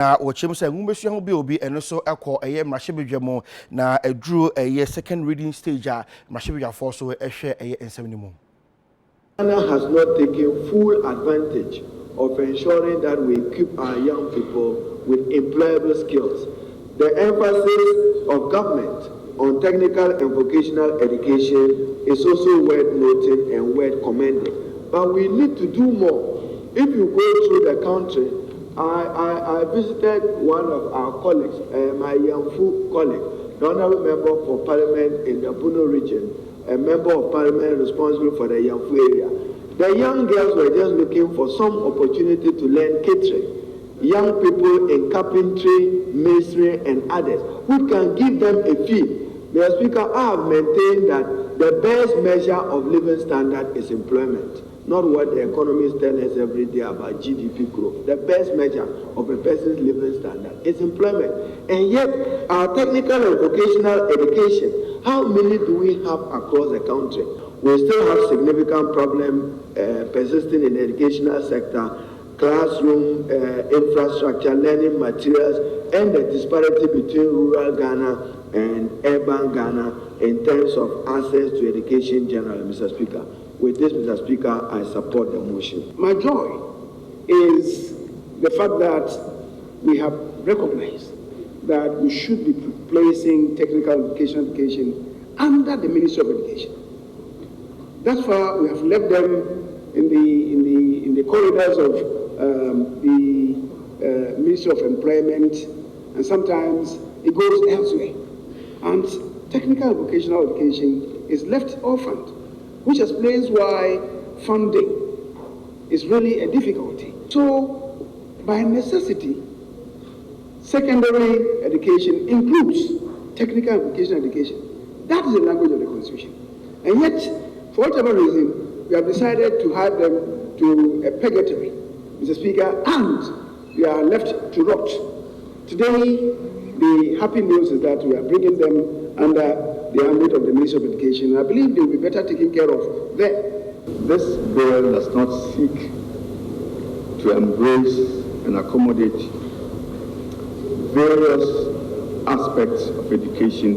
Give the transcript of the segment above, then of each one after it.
na wɔkyem sɛ ngumbesua ho bi obi eno so ekɔ eye mmarahyɛbadwam na eduru eye second reading stage a mmarahyɛbadwafoɔ so ehwɛ eye nsɛm ni mu. Ghana has not taken full advantage of ensuring that we equip our young people with employable skills. The emphasis of government on technical and vocational education is also worth noting and worth commending. But we need to do more. If you go through the country, I visited one of our colleagues, my Yamfu colleague, the Honorable Member for Parliament in the Puno region, a Member of Parliament responsible for the Yamfu area. The young girls were just looking for some opportunity to learn catering. Young people in carpentry, masonry, and others, who can give them a fee. Mr. Speaker, I have maintained that the best measure of living standard is employment, not what the economists tell us every day about GDP growth. The best measure of a person's living standard is employment. And yet, our technical and vocational education, how many do we have across the country? We still have significant problem persisting in the educational sector, classroom infrastructure, learning materials, and the disparity between rural Ghana and urban Ghana in terms of access to education generally, Mr. Speaker. With this, Mr. Speaker, I support the motion. My joy is the fact that we have recognized that we should be placing technical vocational education under the Ministry of Education. Thus far, we have left them in the corridors of the Ministry of Employment, and sometimes it goes elsewhere. And technical vocational education is left orphaned, which explains why funding is really a difficulty. So, by necessity, secondary education includes technical and vocational education. That is the language of the Constitution. And yet, for whatever reason, we have decided to hire them to a purgatory, Mr. Speaker, and we are left to rot. Today, the happy news is that we are bringing them under the ambit of the Ministry of Education. I believe they will be better taken care of there. This bill does not seek to embrace and accommodate various aspects of education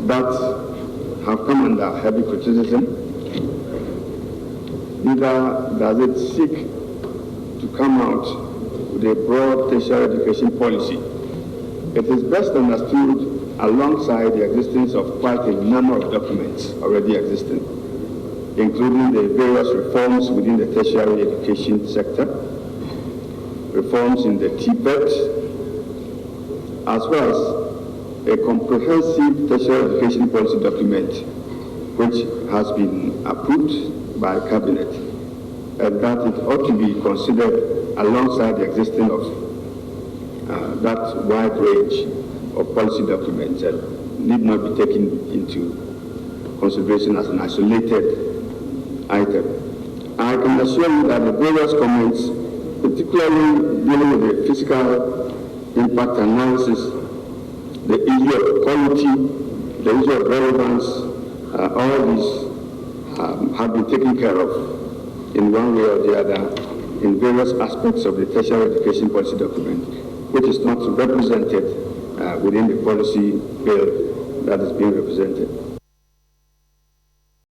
that have come under heavy criticism. Neither does it seek to come out with a broad tertiary education policy. It is best understood alongside the existence of quite a number of documents already existing, including the various reforms within the tertiary education sector, reforms in the TPET, as well as a comprehensive tertiary education policy document which has been approved by Cabinet, and that it ought to be considered alongside the existence of that wide range of policy documents that need not be taken into consideration as an isolated item. I can assure you that the various comments, particularly dealing with the fiscal impact analysis, the issue of quality, the issue of relevance, all these have been taken care of in one way or the other in various aspects of the tertiary education policy document, which is not represented within the policy bill that is being represented.